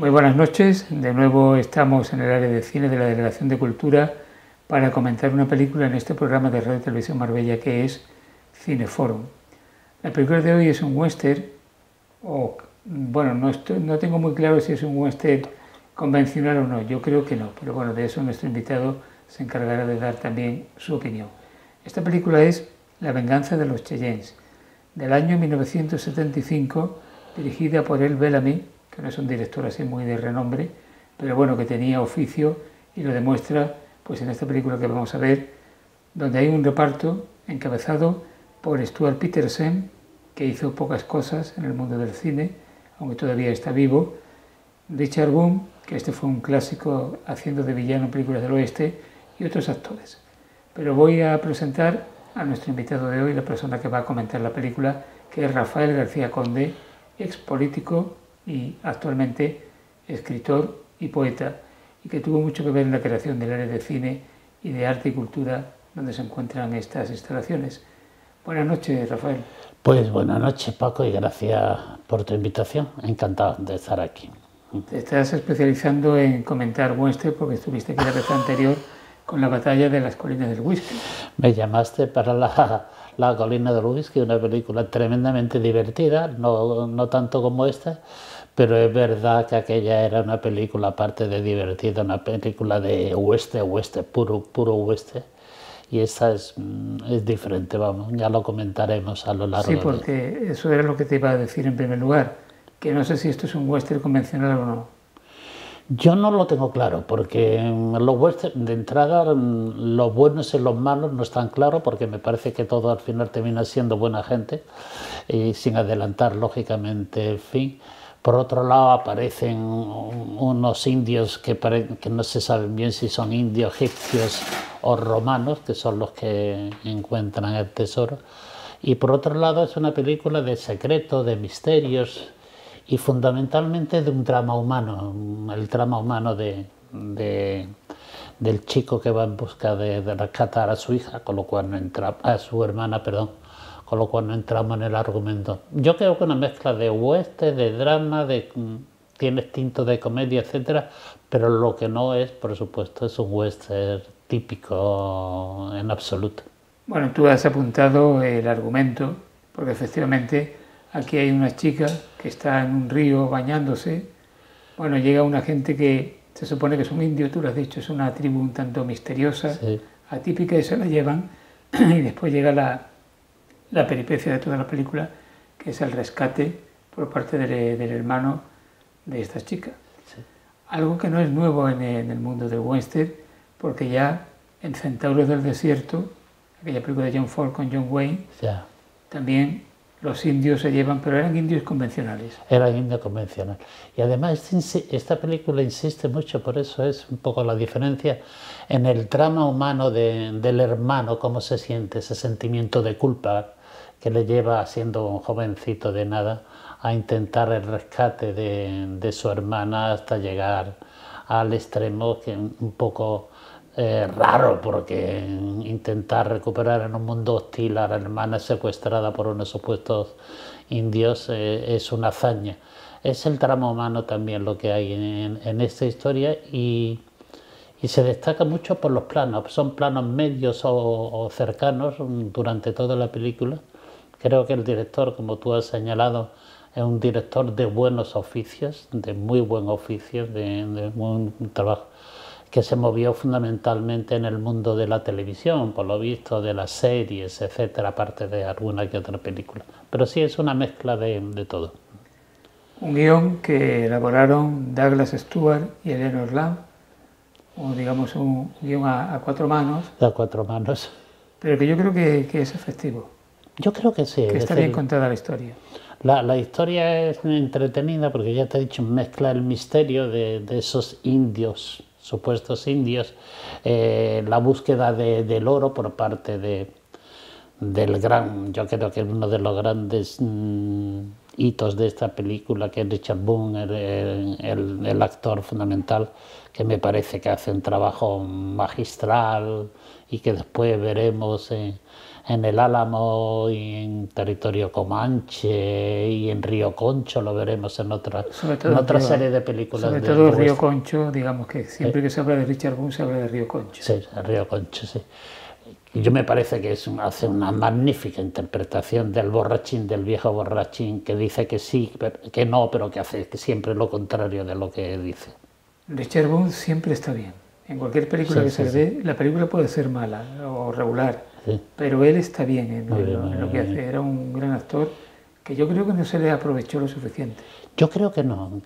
Muy buenas noches, de nuevo estamos en el área de cine de la Delegación de Cultura para comentar una película en este programa de Radio Televisión Marbella que es Cineforum. La película de hoy es un western, no tengo muy claro si es un western convencional o no, yo creo que no, pero bueno, de eso nuestro invitado se encargará de dar también su opinión. Esta película es La venganza de los Cheyennes, del año 1975, dirigida por El Bellamy, que no es un director así muy de renombre, pero bueno, que tenía oficio y lo demuestra pues en esta película que vamos a ver, donde hay un reparto encabezado por Stuart Peterson, que hizo pocas cosas en el mundo del cine, aunque todavía está vivo, Richard Boone, que este fue un clásico haciendo de villano en películas del oeste, y otros actores. Pero voy a presentar a nuestro invitado de hoy, la persona que va a comentar la película, que es Rafael García Conde, ex político y actualmente escritor y poeta, y que tuvo mucho que ver en la creación del área de cine y de arte y cultura donde se encuentran estas instalaciones. Buenas noches, Rafael. Pues buenas noches, Paco, y gracias por tu invitación. Encantado de estar aquí. Te estás especializando en comentar western porque estuviste aquí la vez anterior con la batalla de las colinas del whisky. Me llamaste para la colina del whisky, una película tremendamente divertida, no tanto como esta, pero es verdad que aquella era una película, aparte de divertida, una película de western, puro western. Y esta es diferente, vamos, ya lo comentaremos a lo largo. Sí, porque eso era lo que te iba a decir en primer lugar, que no sé si esto es un western convencional o no. Yo no lo tengo claro, porque los western, de entrada, los buenos y los malos no están claros, porque me parece que todo al final termina siendo buena gente, y sin adelantar, lógicamente, el fin. Por otro lado, aparecen unos indios que no se sabe bien si son indios, egipcios o romanos, que son los que encuentran el tesoro. Y por otro lado, es una película de secretos, de misterios, y fundamentalmente de un drama humano, el drama humano del chico que va en busca de rescatar a su hija, con lo cual no entra, a su hermana, perdón, con lo cual no entramos en el argumento. Yo creo que una mezcla de western, de drama, tiene tinto de comedia, etcétera, pero lo que no es, por supuesto, es un western típico en absoluto. Bueno, tú has apuntado el argumento, porque efectivamente aquí hay una chica que está en un río bañándose. Bueno, llega una gente que se supone que son indios, tú lo has dicho, es una tribu un tanto misteriosa, sí, atípica, y se la llevan. Y después llega la peripecia de toda la película, que es el rescate por parte del hermano de esta chica. Sí. Algo que no es nuevo en el mundo del western, porque ya en Centauros del Desierto, aquella película de John Ford con John Wayne, yeah, también los indios se llevan, pero eran indios convencionales. Eran indios convencionales. Y además esta película insiste mucho, por eso es un poco la diferencia, en el drama humano del hermano, cómo se siente, ese sentimiento de culpa que le lleva, siendo un jovencito de nada, a intentar el rescate de su hermana hasta llegar al extremo que un poco raro, porque intentar recuperar en un mundo hostil a la hermana secuestrada por unos supuestos indios es una hazaña. Es el drama humano también lo que hay en esta historia, y se destaca mucho por los planos. Son planos medios o cercanos durante toda la película. Creo que el director, como tú has señalado, es un director de buenos oficios, de muy buen oficio, de buen trabajo, que se movió fundamentalmente en el mundo de la televisión, por lo visto, de las series, etcétera, aparte de alguna que otra película. Pero sí es una mezcla de todo. Un guión que elaboraron Douglas Stewart y Eleanor Lamb, o digamos un guión a cuatro manos. A cuatro manos. Pero que yo creo que es efectivo. Yo creo que sí. Que está bien contada la historia. La historia es entretenida porque ya te he dicho, mezcla el misterio de esos indios, supuestos indios, la búsqueda del oro por parte del gran, yo creo que uno de los grandes hitos de esta película, que es Richard Boone, el actor fundamental, que me parece que hace un trabajo magistral y que después veremos en El Álamo y en Territorio Comanche y en Río Concho, lo veremos en otra serie de películas. Sobre todo Río Concho, digamos que siempre que se habla de Richard Boone se habla de Río Concho. Sí, Río Concho, sí. Yo me parece que hace una magnífica interpretación del borrachín, del viejo borrachín, que dice que sí, que no, pero que hace siempre lo contrario de lo que dice. Richard Boone siempre está bien. En cualquier película que se ve, la película puede ser mala o regular, pero él está bien en lo que hace. Era un gran actor que yo creo que no se le aprovechó lo suficiente. Yo creo que no,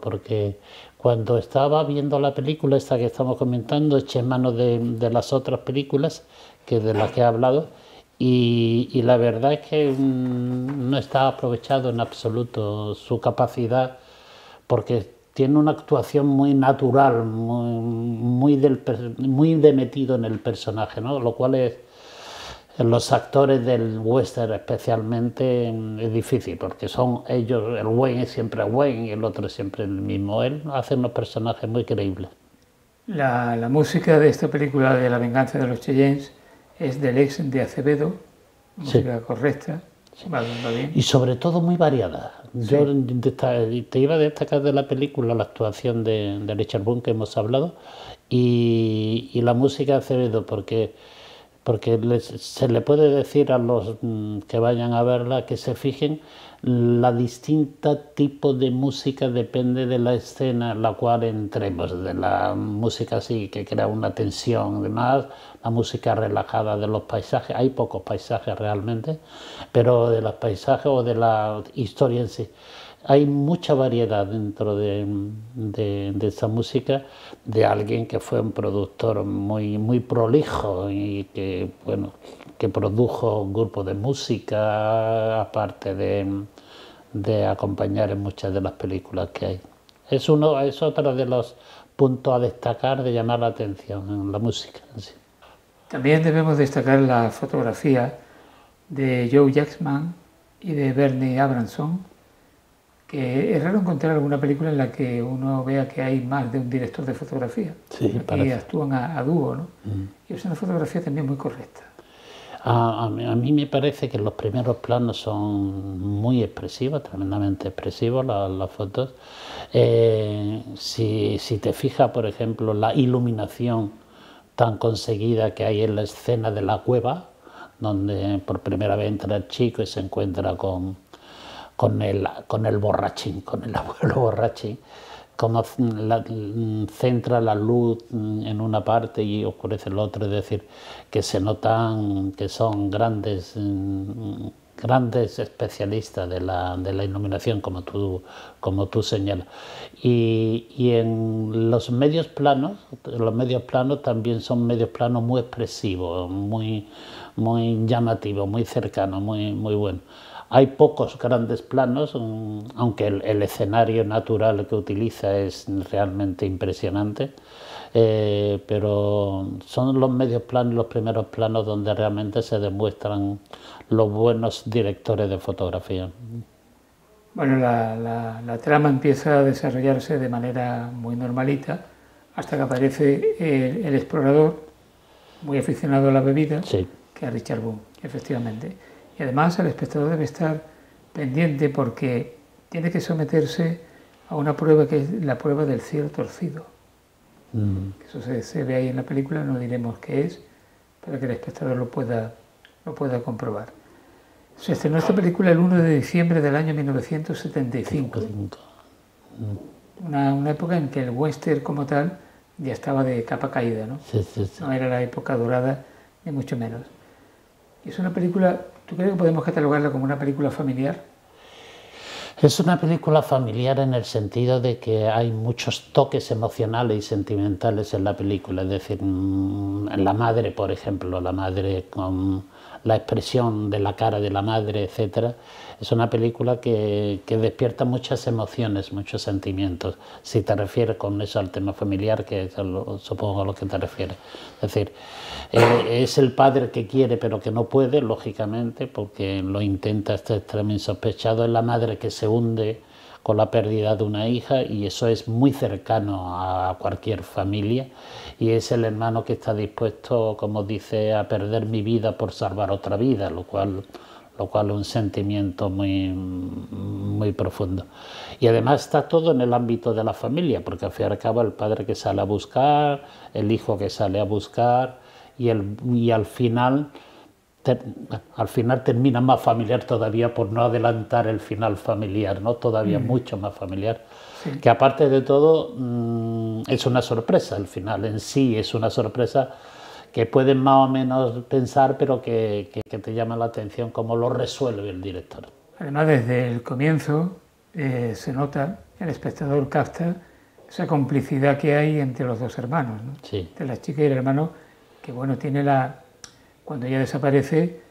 porque cuando estaba viendo la película esta que estamos comentando, eché mano de las otras películas de las que he hablado, y la verdad es que no está aprovechado en absoluto su capacidad, porque tiene una actuación muy natural, muy de metido en el personaje, ¿no? Lo cual es, en los actores del western especialmente, es difícil, porque son ellos, el Wayne es siempre Wayne y el otro es siempre el mismo. Él hace unos personajes muy creíbles. La música de esta película de La venganza de los Cheyennes es del ex de Acevedo, música correcta, va bien. Y sobre todo muy variada. Sí. Yo te iba a destacar de la película la actuación de Richard Boone, que hemos hablado, y la música de Acevedo, porque se le puede decir a los que vayan a verla que se fijen la distinta tipo de música depende de la escena en la cual entremos, de la música así que crea una tensión, además la música relajada de los paisajes, hay pocos paisajes realmente, pero de los paisajes o de la historia en sí. Hay mucha variedad dentro de esa música, de alguien que fue un productor muy prolijo y que, bueno, que produjo un grupo de música, aparte de acompañar en muchas de las películas que hay. Es otro de los puntos a destacar, de llamar la atención en la música en sí. También debemos destacar la fotografía de Joe Jackman y de Bernie Abramson, que es raro encontrar alguna película en la que uno vea que hay más de un director de fotografía. Sí, y actúan a dúo, ¿no? Y es una fotografía también muy correcta. A mí me parece que los primeros planos son muy expresivos, tremendamente expresivos las fotos. Si te fijas, por ejemplo, la iluminación tan conseguida que hay en la escena de la cueva, donde por primera vez entra el chico y se encuentra con el borrachín, con el abuelo borrachín, como centra la luz en una parte y oscurece en la otra, es decir, que se notan que son grandes especialistas de la iluminación, como tú señalas. Y en los medios planos también son medios planos muy expresivos, muy llamativos, muy cercanos, muy buenos. Hay pocos grandes planos, aunque el escenario natural que utiliza es realmente impresionante, pero son los medios planos, los primeros planos donde realmente se demuestran los buenos directores de fotografía. Bueno, la trama empieza a desarrollarse de manera muy normalita hasta que aparece el explorador, muy aficionado a la bebida, sí, que es Richard Boone, efectivamente. Y además el espectador debe estar pendiente porque tiene que someterse a una prueba que es la prueba del cielo torcido. Eso se ve ahí en la película, no diremos qué es, para que el espectador lo pueda comprobar. Se estrenó esta película el 1 de diciembre del año 1975. Una época en que el western como tal ya estaba de capa caída, ¿no? Sí. No era la época dorada, ni mucho menos. Y es una película, ¿tú crees que podemos catalogarla como una película familiar? Es una película familiar en el sentido de que hay muchos toques emocionales y sentimentales en la película. Es decir, la madre, por ejemplo, la madre con la expresión de la cara de la madre, etcétera. Es una película que despierta muchas emociones, muchos sentimientos, si te refieres con eso al tema familiar, que es supongo a lo que te refieres. Es decir, es el padre que quiere pero que no puede, lógicamente, porque lo intenta hasta extremo insospechado, es la madre que se hunde con la pérdida de una hija, y eso es muy cercano a cualquier familia, y es el hermano que está dispuesto, como dice, a perder mi vida por salvar otra vida, lo cual es un sentimiento muy profundo. Y además está todo en el ámbito de la familia, porque al fin y al cabo el padre que sale a buscar, el hijo que sale a buscar, y al final termina más familiar todavía, por no adelantar el final familiar, ¿no? Todavía mucho más familiar. Sí. Que aparte de todo es una sorpresa, el final en sí es una sorpresa que pueden más o menos pensar, pero que te llama la atención cómo lo resuelve el director. Además, desde el comienzo se nota, el espectador capta esa complicidad que hay entre los dos hermanos, ¿no? Sí. Entre la chica y el hermano, que bueno, cuando ella desaparece,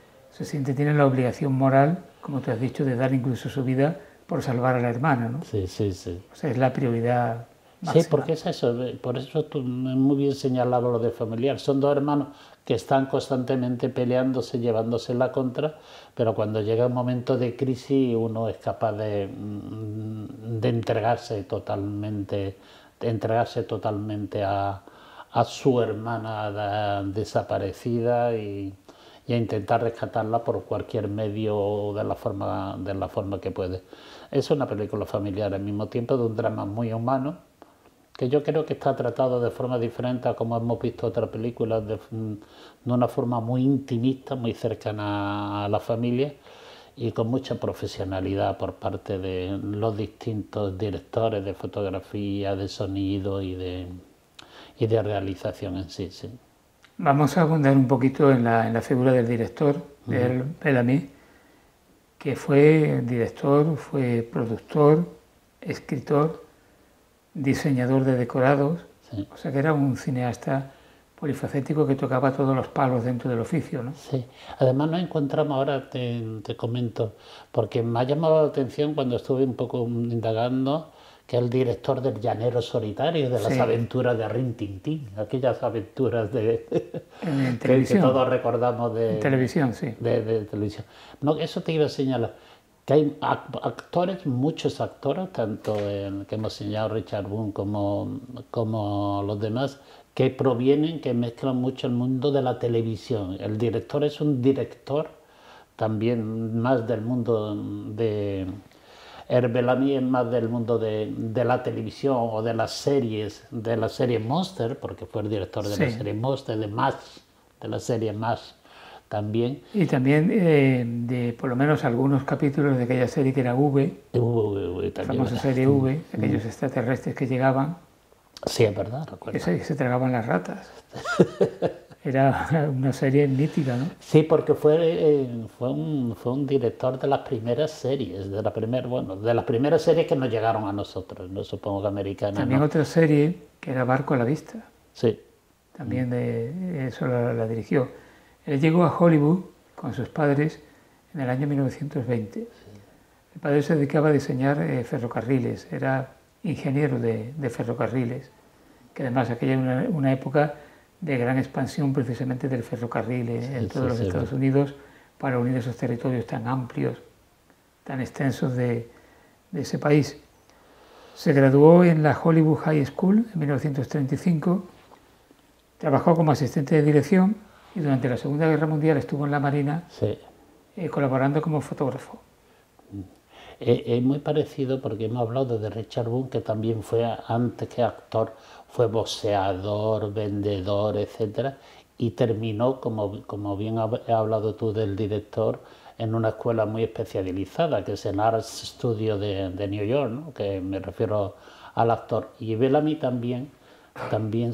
tiene la obligación moral, como te has dicho, de dar incluso su vida por salvar a la hermana, ¿no? Sí, sí, sí. O sea, es la prioridad máxima. Sí, porque es eso, por eso tú muy bien señalado lo de familiar. Son dos hermanos que están constantemente peleándose, llevándose la contra, pero cuando llega un momento de crisis uno es capaz de entregarse totalmente a su hermana desaparecida y a intentar rescatarla por cualquier medio de la forma que puede. Es una película familiar al mismo tiempo, de un drama muy humano, que yo creo que está tratado de forma diferente a como hemos visto otras películas, de una forma muy intimista, muy cercana a la familia, y con mucha profesionalidad por parte de los distintos directores de fotografía, de sonido y de realización en sí, sí. Vamos a abundar un poquito en la figura del director, de Bellamy, que fue director, fue productor, escritor, diseñador de decorados, sí. O sea que era un cineasta polifacético que tocaba todos los palos dentro del oficio, ¿no? Sí, además nos encontramos, ahora te comento, porque me ha llamado la atención cuando estuve un poco indagando, que es el director del Llanero Solitario, de las aventuras de Rin Tin Tin, aquellas aventuras en televisión, que todos recordamos de televisión, sí. De televisión. No, eso te iba a señalar, que hay actores, muchos actores, tanto que hemos señalado Richard Boone como los demás, que mezclan mucho el mundo de la televisión. El director es un director también más del mundo de... Bellamy es más del mundo de la televisión o de la serie Monster, porque fue el director de la serie Monster, de la serie MASH también. Y también de por lo menos algunos capítulos de aquella serie que era V, la famosa serie V, aquellos extraterrestres que llegaban. Sí, es verdad, recuerdo. Que se tragaban las ratas. Era una serie mítica, ¿no? Sí, porque fue un director de las primeras series, de las primeras series que nos llegaron a nosotros, no supongo que americanas. También ¿no? Otra serie que era Barco a la Vista. Sí. También eso la dirigió. Él llegó a Hollywood con sus padres en el año 1920. Sí. El padre se dedicaba a diseñar ferrocarriles, era ingeniero de ferrocarriles, que además aquella era una época de gran expansión precisamente del ferrocarril en todos los Estados Unidos, para unir esos territorios tan amplios, tan extensos de ese país. Se graduó en la Hollywood High School en 1935, trabajó como asistente de dirección y durante la Segunda Guerra Mundial estuvo en la Marina colaborando como fotógrafo. Es muy parecido, porque hemos hablado de Richard Boone, que también fue, antes que actor, fue boxeador, vendedor, etcétera, y terminó, como bien has hablado tú del director, en una escuela muy especializada, que es el Art Studio de New York, ¿no? Que me refiero al actor. Y Bellamy también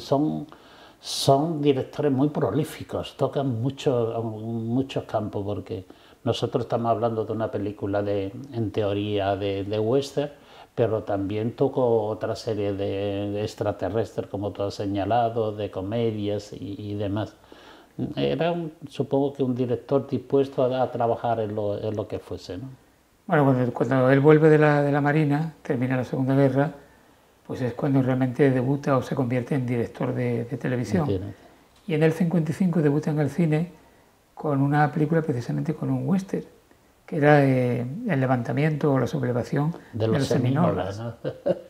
son directores muy prolíficos, tocan muchos campos, porque nosotros estamos hablando de una película en teoría de western, pero también tocó otra serie de extraterrestres, como tú has señalado, de comedias y demás. Era, supongo que un director dispuesto a trabajar en lo que fuese, ¿no? Bueno, cuando él vuelve de la Marina, termina la Segunda Guerra, pues es cuando realmente debuta o se convierte en director de televisión. Entiendo. Y en el 55 debuta en el cine con una película precisamente con un western, que era el levantamiento o la sublevación De los semínolas, ¿no?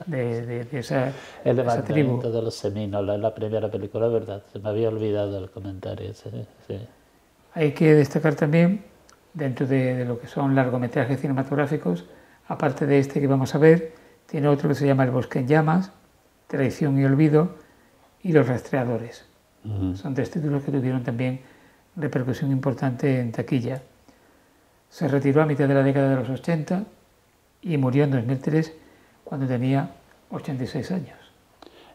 de esa, El esa tribu. levantamiento de los semínolas, la primera película, es verdad, se me había olvidado el comentario. Sí, sí. Hay que destacar también, dentro de lo que son largometrajes cinematográficos, aparte de este que vamos a ver, tiene otro que se llama El bosque en llamas, Traición y olvido y Los rastreadores. Son 3 títulos que tuvieron también repercusión importante en taquilla. Se retiró a mitad de la década de los 80 y murió en 2003 cuando tenía 86 años.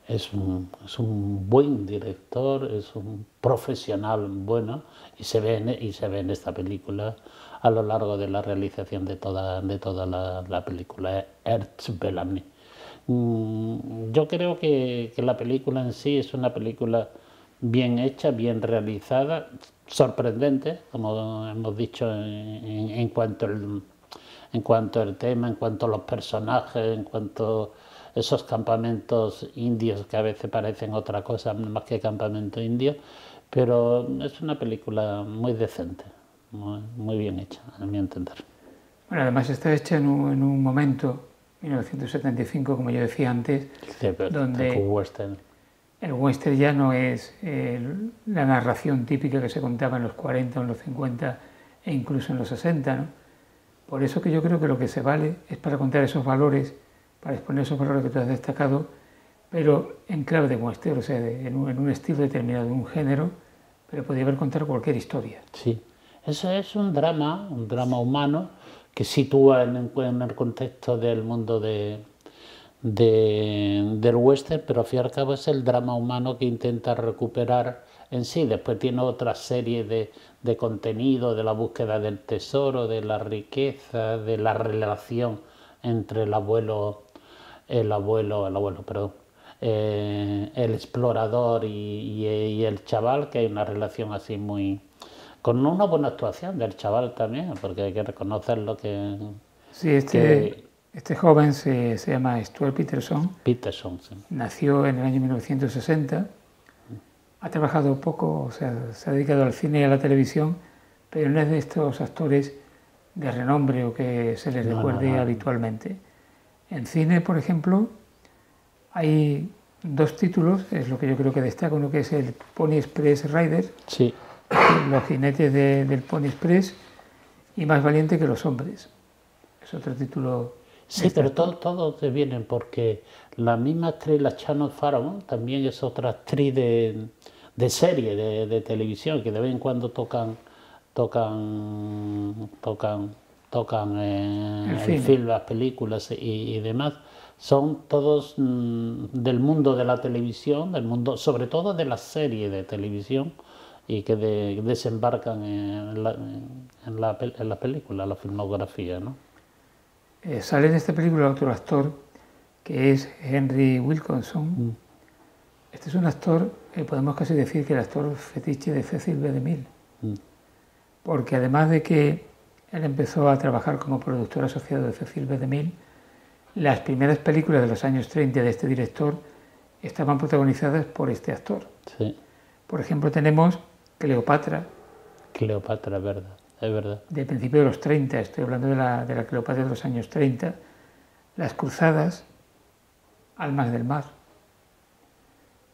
Es un buen director, es un profesional bueno y se ve en esta película a lo largo de la realización de toda la película, Ernst Bellamy. Yo creo que la película en sí es una película bien hecha, bien realizada, sorprendente, como hemos dicho en cuanto al tema, en cuanto a los personajes, en cuanto a esos campamentos indios que a veces parecen otra cosa más que campamento indio, pero es una película muy decente, muy bien hecha, a mi entender. Bueno, además está hecha en un momento, 1975, como yo decía antes, Sí, donde el western ya no es la narración típica que se contaba en los 40 o en los 50 e incluso en los 60, ¿no? Por eso que yo creo que lo que se vale es para contar esos valores, para exponer esos valores que tú has destacado, pero en clave de western, o sea, en un estilo determinado, en un género, pero podría haber contado cualquier historia. Sí, eso es un drama humano que sitúa en el contexto del mundo del western, pero al fin y al cabo es el drama humano que intenta recuperar en sí. Después tiene otra serie de contenido, de la búsqueda del tesoro, de la riqueza, de la relación entre el explorador y el chaval, que hay una relación así muy... con una buena actuación del chaval también, porque hay que reconocer lo que... Sí, este joven se llama Stuart Peterson. Peterson, sí. Nació en el año 1960. Ha trabajado poco, o sea, se ha dedicado al cine y a la televisión, pero no es de estos actores de renombre o que se les recuerde habitualmente. En cine, por ejemplo, hay 2 títulos, es lo que yo creo que destaca, uno que es el Pony Express Rider, sí, los jinetes del Pony Express, y Más valiente que los hombres. Es otro título. Sí, pero todos te vienen porque la misma actriz, la Shannon Farron, también es otra actriz de serie, de televisión, que de vez en cuando tocan el film, las películas y demás. Son todos del mundo de la televisión, del mundo, sobre todo de la serie de televisión, y que desembarcan en la película, la filmografía, ¿no? Sale en esta película otro actor que es Henry Wilkinson. Este es un actor, podemos casi decir que el actor fetiche de Cecil B. DeMille, porque además de que él empezó a trabajar como productor asociado de Cecil B. DeMille, las primeras películas de los años 30 de este director estaban protagonizadas por este actor. Sí. Por ejemplo, tenemos Cleopatra. Cleopatra, es verdad. De principio de los 30, estoy hablando de la Cleopatra de los años 30. Las Cruzadas, Almas del Mar.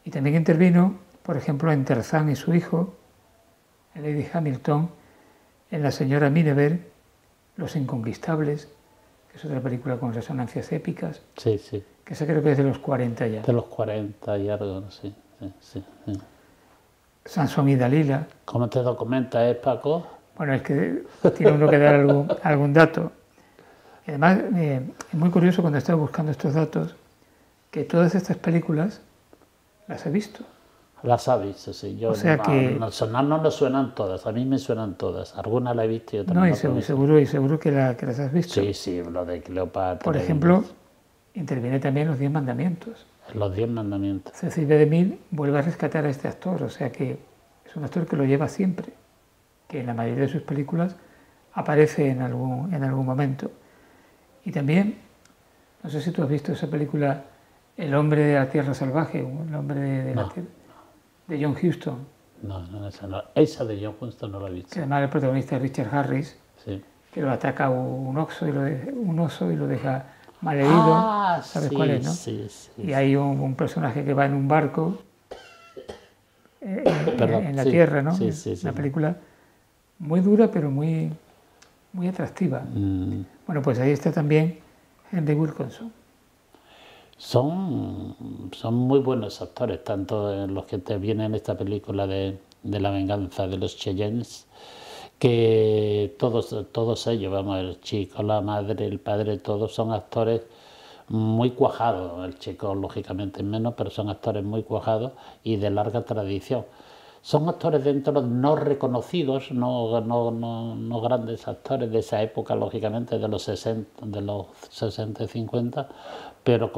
Y también intervino, por ejemplo, en Tarzán y su hijo, en Lady Hamilton, en La señora Miniver, Los Inconquistables, que es otra película con resonancias épicas. Sí, sí. Que esa creo que es de los 40 ya. De los 40 y algo, sí. Sansón y Dalila. ¿Cómo te documentas, Paco? Bueno, es que tiene uno que dar algún dato. Y además, es muy curioso cuando estaba buscando estos datos, que todas estas películas las he visto. Las has visto, sí. Yo, o sea que... no me suenan todas, a mí me suenan todas. Algunas las he visto y otras no. No, y seguro que las has visto. Sí, sí, lo de Cleopatra. Por ejemplo, interviene también Los 10 mandamientos. Los 10 mandamientos. Cecil B. DeMille vuelve a rescatar a este actor, o sea que es un actor que lo lleva siempre, que en la mayoría de sus películas aparece en algún momento. Y también, no sé si tú has visto esa película El hombre de la tierra salvaje, el hombre de la tierra, de John Huston. No, esa no. Esa de John Huston no la he visto. Que además el protagonista es Richard Harris, Sí. que lo ataca un oso y lo deja malherido. ¿Sabes sí, cuál es, no? Sí, y hay un personaje que va en un barco en la sí, tierra, ¿no? Sí, Una película muy dura, pero muy atractiva. Bueno, pues ahí está también Henry Wilkinson. Son muy buenos actores, tanto los que te vienen en esta película de La venganza de los Cheyennes, que todos ellos, vamos, el chico, la madre, el padre, todos son actores muy cuajados. El chico lógicamente menos, pero son actores muy cuajados y de larga tradición. Son actores dentro no reconocidos, no grandes actores de esa época, lógicamente de los 60 y 50, pero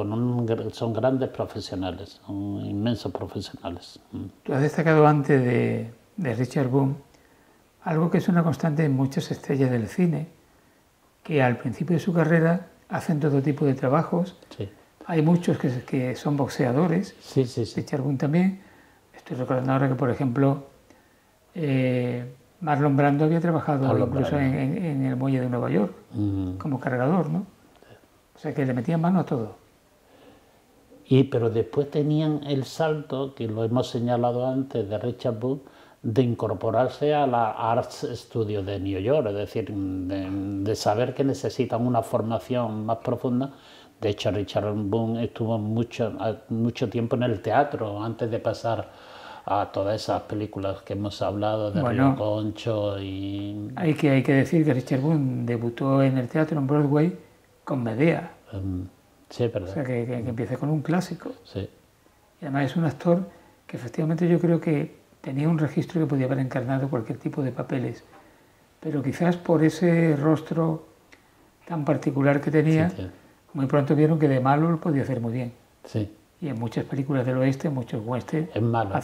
son grandes profesionales, son inmensos profesionales. Tú has destacado antes de Richard Boone algo que es una constante en muchas estrellas del cine, que al principio de su carrera hacen todo tipo de trabajos. Sí. Hay muchos que son boxeadores, Sí. Richard Boone también. Estoy recordando ahora que, por ejemplo, Marlon Brando había trabajado incluso en el muelle de Nueva York como cargador, ¿no? O sea que le metían mano a todo. Pero después tenían el salto, que lo hemos señalado antes, de Richard Boone, de incorporarse a la Arts Studio de New York, es decir, de saber que necesitan una formación más profunda. De hecho, Richard Boone estuvo mucho tiempo en el teatro antes de pasar a todas esas películas que hemos hablado, de Río Concho y... Hay que decir que Richard Boone debutó en el teatro en Broadway con Medea. Sí, es verdad. O sea, que empieza con un clásico. Sí. Y además es un actor que efectivamente yo creo que tenía un registro que podía haber encarnado cualquier tipo de papeles, pero quizás por ese rostro tan particular que tenía, muy pronto vieron que de malo lo podía hacer muy bien. Sí. Y en muchas películas del oeste, muchos western, es malo,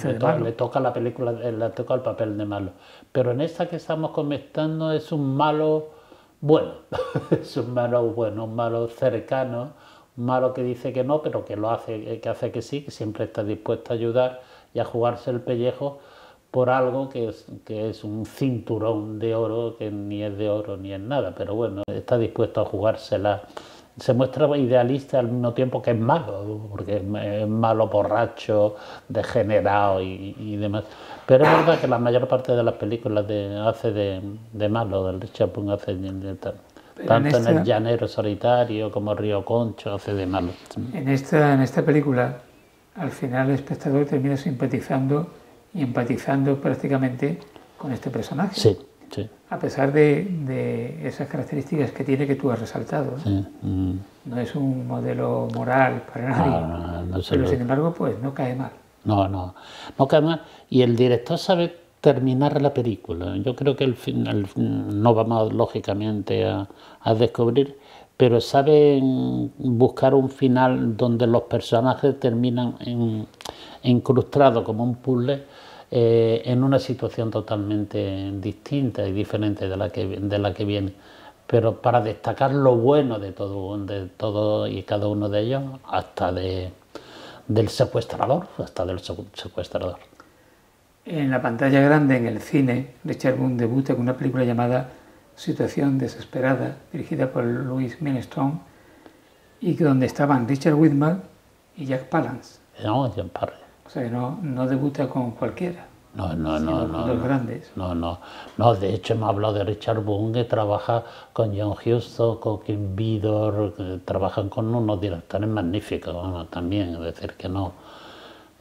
le toca la película, le toca el papel de malo. Pero en esta que estamos comentando es un malo bueno, es un malo bueno, un malo cercano, un malo que dice que no, pero que hace que sí, que siempre está dispuesto a ayudar y a jugarse el pellejo por algo que es un cinturón de oro, que ni es de oro ni es nada, pero bueno, está dispuesto a jugársela. Se muestra idealista al mismo tiempo que es malo, porque es malo, borracho, degenerado y demás. Pero es verdad que la mayor parte de las películas hace de malo, del Richard Boone hace tanto en El llanero solitario como Río Concho hace de malo. En esta película, al final el espectador termina simpatizando y empatizando prácticamente con este personaje. Sí. A pesar de esas características que tiene que tú has resaltado. No es un modelo moral para nadie, pero sin embargo pues no cae mal. No cae mal, y el director sabe terminar la película. Yo creo que el final no vamos lógicamente a descubrir, pero sabe buscar un final donde los personajes terminan incrustados como un puzzle en una situación totalmente distinta y diferente de la que viene, pero para destacar lo bueno de todo y cada uno de ellos, hasta del secuestrador. En la pantalla grande, en el cine, Richard Boone debuta con una película llamada Situación desesperada, dirigida por Louis Milestone, y donde estaban Richard Widmark y Jack Palance. Jack Palance. O sea que no debuta con cualquiera. No. Con los grandes. No, de hecho hemos hablado de Richard Boone, que trabaja con John Huston, con Kim Vidor, que trabajan con unos directores magníficos, bueno, también, es decir, que no,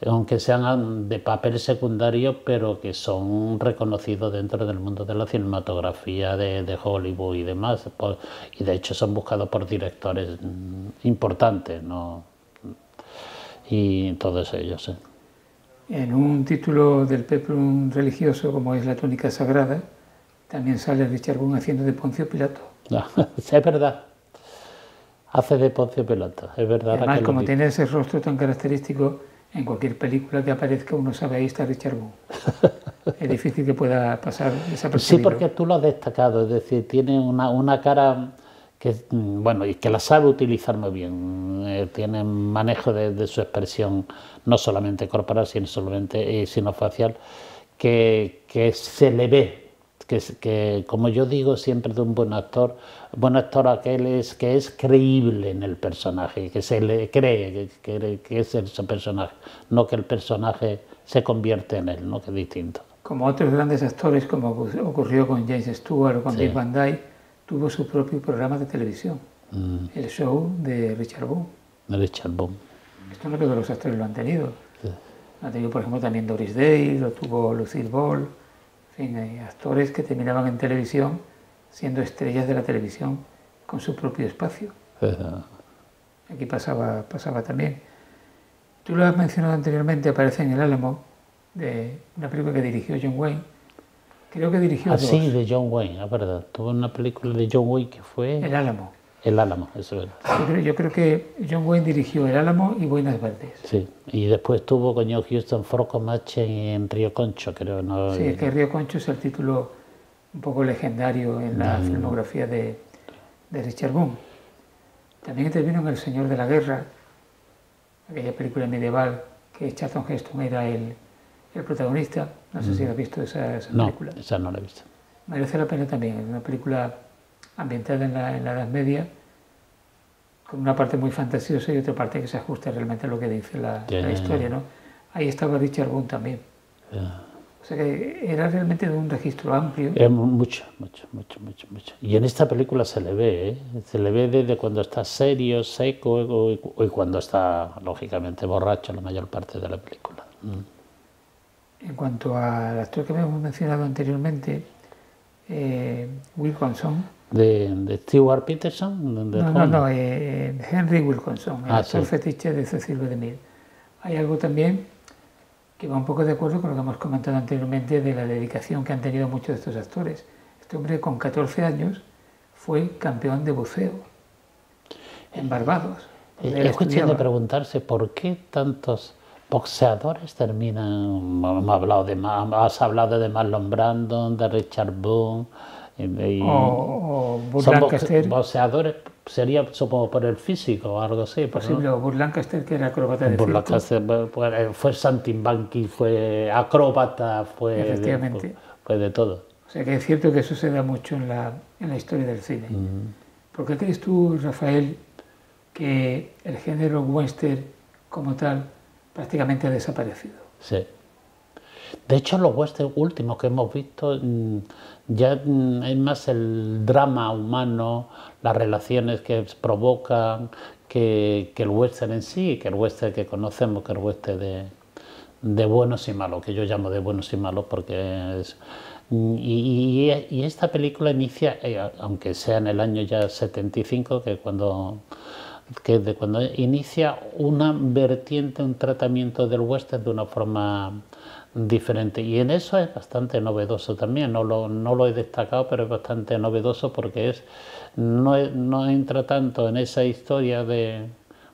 aunque sean de papel secundario, pero que son reconocidos dentro del mundo de la cinematografía de Hollywood y demás, y de hecho son buscados por directores importantes, ¿no? Y todos ellos, En un título del peplum religioso, como es La túnica sagrada, también sale Richard Boone haciendo de Poncio Pilato. Es verdad, hace de Poncio Pilato, es verdad. Además, como tiene ese rostro tan característico en cualquier película que aparezca uno sabe ahí está Richard Boone. Es difícil que pueda pasar desapercibido. Sí, porque tú lo has destacado, es decir, tiene una cara que, bueno, y que la sabe utilizar muy bien, tiene manejo de su expresión, no solamente corporal, sino facial, que se le ve, que como yo digo siempre de un buen actor aquel es que es creíble en el personaje, que se le cree que es ese personaje, no que el personaje se convierte en él, ¿no? Que es distinto. Como otros grandes actores, como ocurrió con James Stewart o con Dick Van Dyke, tuvo su propio programa de televisión, el show de Richard Boone. De Richard Boone. Esto no todos los actores lo han tenido. Sí. Ha tenido, por ejemplo, también Doris Day, lo tuvo Lucille Ball. En fin, hay actores que terminaban en televisión siendo estrellas de la televisión con su propio espacio. Aquí pasaba también. Tú lo has mencionado anteriormente, aparece en El Álamo, de una película que dirigió John Wayne. Creo que dirigió dos. Sí, de John Wayne, es verdad. Tuvo una película de John Wayne que fue... El Álamo. El Álamo, eso es verdad. Yo creo que John Wayne dirigió El Álamo y Buenas Verdes. Sí, y después tuvo con John Huston Froco Match en Río Concho, creo. ¿No? Sí, es que Río Concho es el título un poco legendario en la filmografía de Richard Boone. También intervino en El Señor de la Guerra, aquella película medieval que Charlton Heston era el protagonista. No sé si has visto esa película. No, esa no la he visto. Merece la pena también, es una película ambientada en la Edad Media, con una parte muy fantasiosa y otra parte que se ajusta realmente a lo que dice la historia, ¿no? Ahí estaba Richard Boone también. O sea que era realmente de un registro amplio. Mucho. Y en esta película se le ve, ¿eh? Se le ve desde cuando está serio, seco, y cuando está, lógicamente, borracho la mayor parte de la película. En cuanto al actor que hemos mencionado anteriormente, Wilkinson. ¿De Stewart Peterson? No, Henry Wilkinson, el actor fetiche de Cecil B. DeMille. Hay algo también que va un poco de acuerdo con lo que hemos comentado anteriormente de la dedicación que han tenido muchos de estos actores. Este hombre con 14 años fue campeón de buceo en Barbados. Es cuestión de preguntarse por qué tantos boxeadores terminan... Has hablado de Marlon Brando, de Richard Boone... o Burt Lancaster. Boxeadores sería, supongo, por el físico o algo así. Posible, ¿no? O Burt Lancaster, que era acróbata de circo. Burt Lancaster fue saltimbanqui, fue acróbata, fue de todo. O sea que es cierto que eso se da mucho en la historia del cine. ¿Por qué crees tú, Rafael, que el género western como tal prácticamente ha desaparecido? Sí. De hecho, los westerns últimos que hemos visto ya es más el drama humano, las relaciones que provocan, que el western en sí, que el western que conocemos, que el western de buenos y malos, que yo llamo de buenos y malos porque es... Y esta película inicia, aunque sea en el año ya 75, que de cuando inicia una vertiente, un tratamiento del western de una forma diferente, y en eso es bastante novedoso también. No lo he destacado, pero es bastante novedoso porque no entra tanto en esa historia de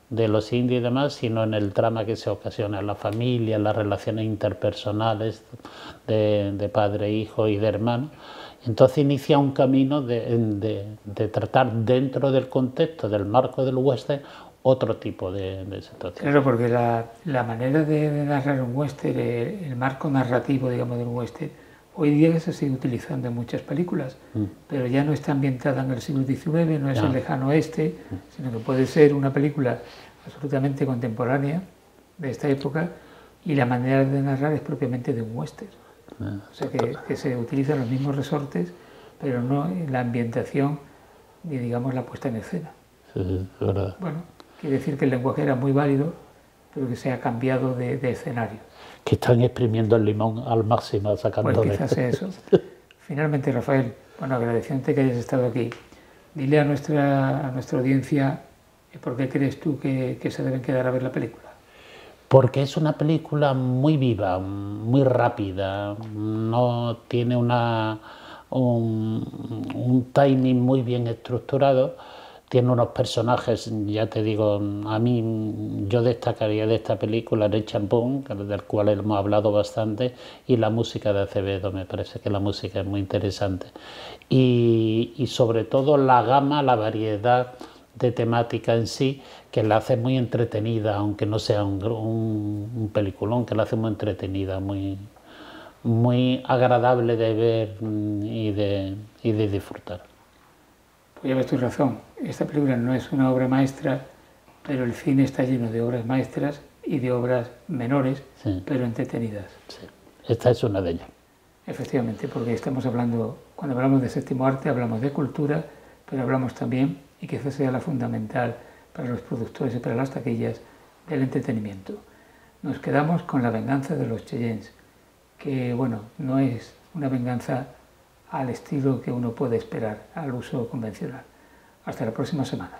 los indios y demás, sino en el drama que se ocasiona en la familia, en las relaciones interpersonales de padre, hijo y de hermano. Entonces inicia un camino de tratar dentro del contexto, del marco del western, otro tipo de situación. Claro, porque la manera de narrar un western, el marco narrativo, digamos, de un western, hoy día se sigue utilizando en muchas películas, pero ya no está ambientada en el siglo XIX, no es el lejano oeste, sino que puede ser una película absolutamente contemporánea de esta época, y la manera de narrar es propiamente de un western. O sea que se utilizan los mismos resortes, pero no en la ambientación ni, digamos, la puesta en escena. Sí, es verdad. Bueno, quiere decir que el lenguaje era muy válido, pero que se ha cambiado de escenario. Que están exprimiendo el limón al máximo, sacándole. Pues quizás eso. Finalmente, Rafael, bueno, agradeciéndote que hayas estado aquí, dile a nuestra audiencia por qué crees tú que se deben quedar a ver la película. Porque es una película muy viva, muy rápida, no tiene un timing muy bien estructurado, tiene unos personajes, ya te digo, a mí yo destacaría de esta película el champón, del cual hemos hablado bastante, y la música de Acevedo. Me parece que la música es muy interesante. Y sobre todo la gama, la variedad de temática en sí, que la hace muy entretenida, aunque no sea un peliculón, que la hace muy entretenida, muy agradable de ver y de disfrutar. Pues ya ves tu razón, esta película no es una obra maestra, pero el cine está lleno de obras maestras y de obras menores, Sí. pero entretenidas. Sí. Esta es una de ellas. Efectivamente, porque estamos hablando, cuando hablamos de séptimo arte, hablamos de cultura, pero hablamos también, y quizás sea la fundamental para los productores y para las taquillas, del entretenimiento. Nos quedamos con La venganza de los Cheyennes, que bueno, no es una venganza al estilo que uno puede esperar, al uso convencional. Hasta la próxima semana.